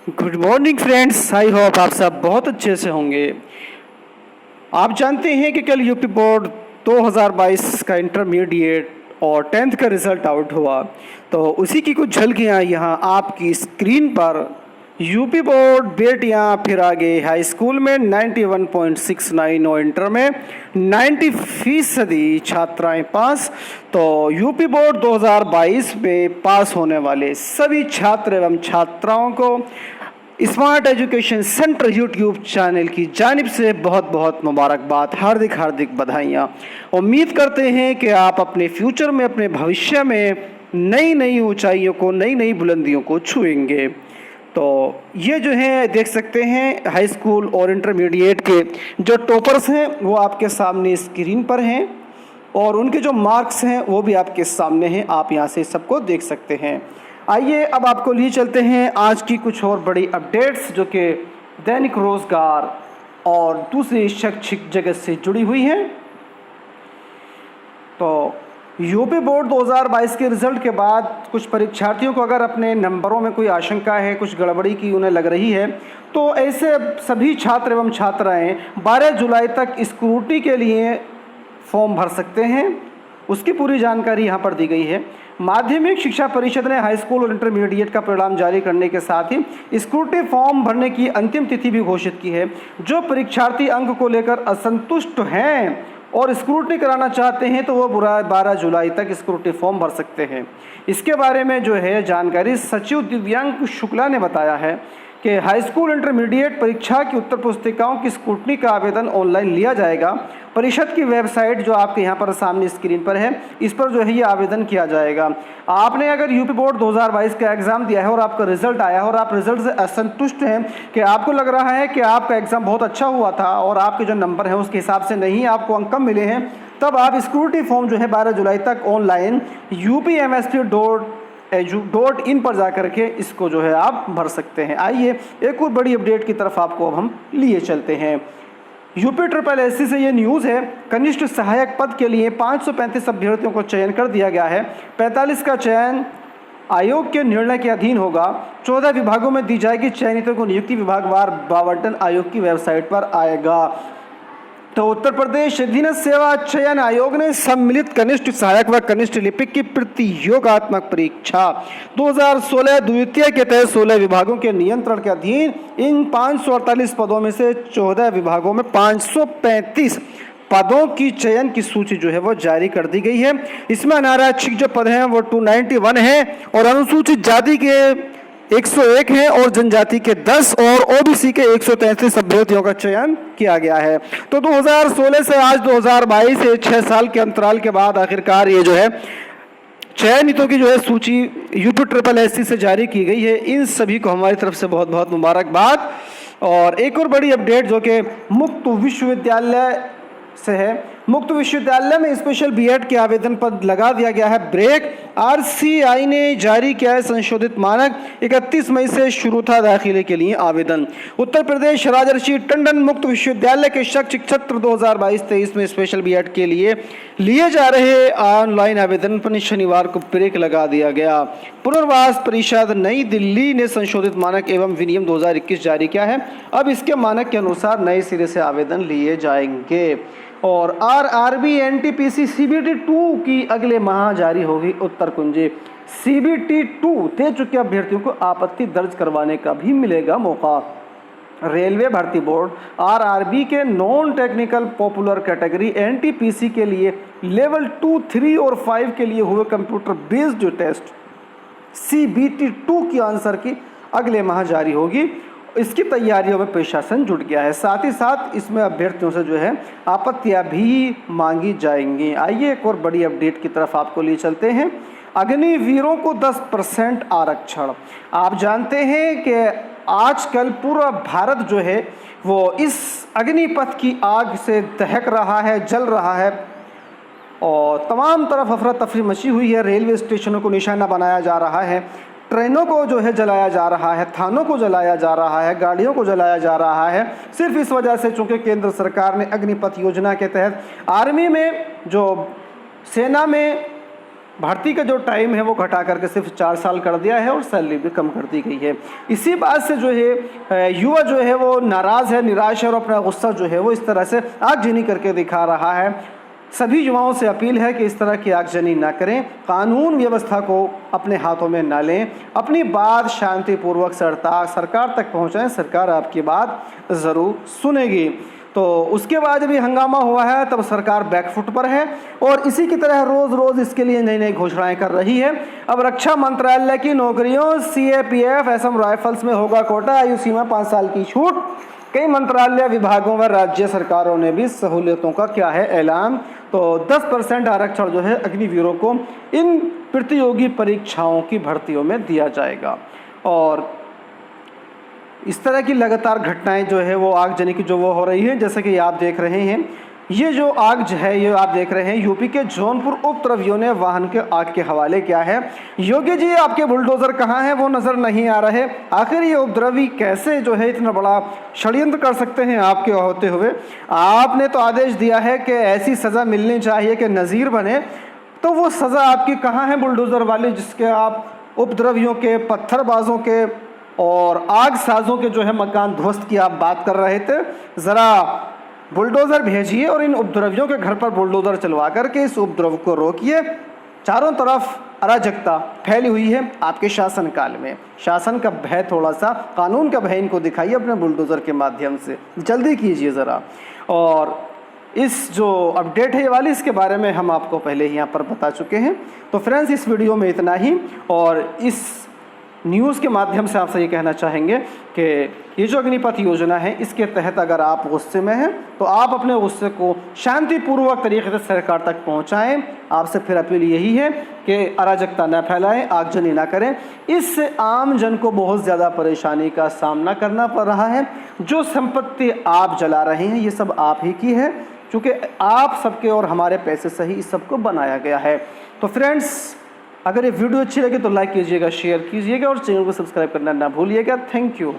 Good morning friends, I hope आप सब बहुत अच्छे से होंगे। आप जानते हैं कि कल यूपी बोर्ड 2022 का इंटरमीडिएट और 10th का रिज़ल्ट आउट हुआ, तो उसी की कुछ झलकियाँ यहाँ आपकी स्क्रीन पर। यूपी बोर्ड बेटियाँ फिर आगे, हाई स्कूल में 91.69 और इंटर में 90% छात्राएं पास। तो यूपी बोर्ड 2022 में पास होने वाले सभी छात्र एवं छात्राओं को smart education centre YouTube channel की जानिब से बहुत बहुत मुबारकबाद, हार्दिक हार्दिक बधाइयाँ। उम्मीद करते हैं कि आप अपने फ्यूचर में, अपने भविष्य में नई नई ऊंचाइयों को, नई नई बुलंदियों को छुएंगे। तो ये जो है देख सकते हैं, हाई स्कूल और इंटरमीडिएट के जो टॉपर्स हैं वो आपके सामने स्क्रीन पर हैं और उनके जो मार्क्स हैं वो भी आपके सामने हैं। आप यहाँ से सबको देख सकते हैं। आइए अब आपको लिए चलते हैं आज की कुछ और बड़ी अपडेट्स जो कि दैनिक रोजगार और दूसरी शैक्षिक जगत से जुड़ी हुई हैं। तो यूपी बोर्ड 2022 के रिज़ल्ट के बाद कुछ परीक्षार्थियों को अगर अपने नंबरों में कोई आशंका है, कुछ गड़बड़ी की उन्हें लग रही है, तो ऐसे सभी छात्र एवं छात्राएं 12 जुलाई तक स्क्रूटनी के लिए फॉर्म भर सकते हैं। उसकी पूरी जानकारी यहाँ पर दी गई है। माध्यमिक शिक्षा परिषद ने हाई स्कूल और इंटरमीडिएट का परिणाम जारी करने के साथ ही स्क्रूटनी फॉर्म भरने की अंतिम तिथि भी घोषित की है। जो परीक्षार्थी अंक को लेकर असंतुष्ट हैं और स्क्रूटनी कराना चाहते हैं तो वो 12 जुलाई तक स्क्रूटनी फॉर्म भर सकते हैं। इसके बारे में जो है जानकारी सचिव दिव्यांग शुक्ला ने बताया है कि हाई स्कूल इंटरमीडिएट परीक्षा की उत्तर पुस्तिकाओं की स्क्रूटनी का आवेदन ऑनलाइन लिया जाएगा। परिषद की वेबसाइट जो आपके यहाँ पर सामने स्क्रीन पर है, इस पर जो है ये आवेदन किया जाएगा। आपने अगर यूपी बोर्ड 2022 का एग्ज़ाम दिया है और आपका रिजल्ट आया है और आप रिजल्ट से असंतुष्ट हैं कि आपको लग रहा है कि आपका एग्ज़ाम बहुत अच्छा हुआ था और आपके जो नंबर हैं उसके हिसाब से नहीं आपको अंक कम मिले हैं, तब आप स्क्रूटनी फॉर्म जो है 12 जुलाई तक ऑनलाइन upmsp.edu.in पर जा करके इसको जो है आप भर सकते हैं। आइए एक और बड़ी अपडेट की तरफ आपको अब हम लिए चलते हैं। यूपी ट्रिपल एससी से ये न्यूज़ है, कनिष्ठ सहायक पद के लिए 535 अभ्यर्थियों को चयन कर दिया गया है। 45 का चयन आयोग के निर्णय के अधीन होगा। 14 विभागों में दी जाएगी चयनितों को नियुक्ति। विभागवार आवंटन आयोग की वेबसाइट पर आएगा। तो उत्तर प्रदेश अधीनस्थ सेवा चयन आयोग ने सम्मिलित कनिष्ठ सहायक व कनिष्ठ लिपिक की प्रतियोगात्मक परीक्षा 2016 द्वितीय के तहत 16 विभागों के नियंत्रण के अधीन इन 548 पदों में से 14 विभागों में 535 पदों की चयन की सूची जो है वो जारी कर दी गई है। इसमें अनारक्षित जो पद हैं वो 291 हैं और अनुसूचित जाति के 101 हैं और जनजाति के 10 और ओबीसी के 133 अभ्यर्थियों का चयन किया गया है। तो 2016 से आज 2022 से 6 साल के अंतराल के बाद आखिरकार ये जो है चयनितों की जो है सूची यूपी ट्रिपल एससी से जारी की गई है। इन सभी को हमारी तरफ से बहुत बहुत मुबारकबाद। और एक और बड़ी अपडेट जो कि मुक्त विश्वविद्यालय से है। मुक्त विश्वविद्यालय में स्पेशल बीएड के आवेदन पर लगा दिया गया है ब्रेक। आरसीआई ने जारी किया है संशोधित मानक। 31 मई से शुरू था दाखिले के लिए आवेदन। उत्तर प्रदेश राजर्षि टंडन मुक्त विश्वविद्यालय के शैक्षिक सत्र 2022-23 में स्पेशल बीएड के लिए जा रहे ऑनलाइन आवेदन पर शनिवार को ब्रेक लगा दिया गया। पुनर्वास परिषद नई दिल्ली ने संशोधित मानक एवं विनियम 2021 जारी किया है। अब इसके मानक के अनुसार नए सिरे से आवेदन लिए जाएंगे। और आरआरबी एनटीपीसी सीबीटी 2 की अगले माह जारी होगी उत्तर कुंजी। सीबीटी 2 दे चुके अभ्यर्थियों को आपत्ति दर्ज करवाने का भी मिलेगा मौका। रेलवे भर्ती बोर्ड आरआरबी के non technical popular category NTPC के लिए लेवल 2, 3 और 5 के लिए हुए कंप्यूटर बेस्ड जो टेस्ट सीबीटी 2 की आंसर की अगले माह जारी होगी। इसकी तैयारियों में प्रशासन जुट गया है। साथ ही साथ इसमें अभ्यर्थियों से जो है आपत्तियां भी मांगी जाएंगी। आइए एक और बड़ी अपडेट की तरफ आपको लिए चलते हैं। अग्निवीरों को 10% आरक्षण। आप जानते हैं कि आजकल पूरा भारत जो है वो इस अग्निपथ की आग से दहक रहा है, जल रहा है और तमाम तरफ अफरा तफरी मची हुई है। रेलवे स्टेशनों को निशाना बनाया जा रहा है, ट्रेनों को जो है जलाया जा रहा है, थानों को जलाया जा रहा है, गाड़ियों को जलाया जा रहा है, सिर्फ इस वजह से चूँकि केंद्र सरकार ने अग्निपथ योजना के तहत आर्मी में, जो सेना में भर्ती का जो टाइम है वो घटा करके सिर्फ 4 साल कर दिया है और सैलरी भी कम कर दी गई है। इसी बात से जो है युवा जो है वो नाराज़ है, निराश है और अपना गुस्सा जो है वो इस तरह से आगजनी करके दिखा रहा है। सभी युवाओं से अपील है कि इस तरह की आगजनी ना करें, कानून व्यवस्था को अपने हाथों में ना लें, अपनी बात शांतिपूर्वक सरकार तक पहुंचाएं, सरकार आपकी बात ज़रूर सुनेगी। तो उसके बाद भी हंगामा हुआ है, तब सरकार बैकफुट पर है और इसी की तरह रोज़ रोज़ इसके लिए नई नई घोषणाएं कर रही है। अब रक्षा मंत्रालय की नौकरियों CAPF असम राइफल्स में होगा कोटा, आयु सीमा 5 साल की छूट। कई मंत्रालय, विभागों व राज्य सरकारों ने भी सहूलियतों का क्या है ऐलान। तो 10% आरक्षण जो है अग्निवीरों को इन प्रतियोगी परीक्षाओं की भर्तियों में दिया जाएगा। और इस तरह की लगातार घटनाएं जो है वो आगजनी की जो वो हो रही है, जैसे कि आप देख रहे हैं ये जो आग है ये आप देख रहे हैं यूपी के जौनपुर उपद्रवियों ने वाहन के आग के हवाले किया है। योगी जी आपके बुलडोजर कहाँ हैं, वो नज़र नहीं आ रहे। आखिर ये उपद्रवी कैसे जो है इतना बड़ा षड्यंत्र कर सकते हैं आपके होते हुए। आपने तो आदेश दिया है कि ऐसी सज़ा मिलनी चाहिए कि नज़ीर बने, तो वो सज़ा आपकी कहाँ है बुलडोज़र वाली, जिसके आप उपद्रवियों के, पत्थरबाजों के और आग साजों के जो है मकान ध्वस्त की आप बात कर रहे थे। ज़रा बुलडोज़र भेजिए और इन उपद्रवियों के घर पर बुलडोज़र चलवा करके इस उपद्रव को रोकिए। चारों तरफ अराजकता फैली हुई है आपके शासनकाल में। शासन का भय, थोड़ा सा कानून का भय इनको दिखाइए अपने बुलडोज़र के माध्यम से, जल्दी कीजिए ज़रा। और इस जो अपडेट है ये वाली, इसके बारे में हम आपको पहले ही यहाँ पर बता चुके हैं। तो फ्रेंड्स, इस वीडियो में इतना ही। और इस न्यूज़ के माध्यम से आपसे ये कहना चाहेंगे कि ये जो अग्निपथ योजना है इसके तहत अगर आप गुस्से में हैं तो आप अपने गुस्से को शांतिपूर्वक तरीके से सरकार तक पहुंचाएं। आपसे फिर अपील यही है कि अराजकता न फैलाएं, आगजनी ना करें। इससे आम जन को बहुत ज़्यादा परेशानी का सामना करना पड़ रहा है। जो संपत्ति आप जला रहे हैं ये सब आप ही की है, क्योंकि आप सबके और हमारे पैसे से ही इस सबको बनाया गया है। तो फ्रेंड्स, अगर ये वीडियो अच्छी लगे तो लाइक कीजिएगा, शेयर कीजिएगा और चैनल को सब्सक्राइब करना ना भूलिएगा। Thank you.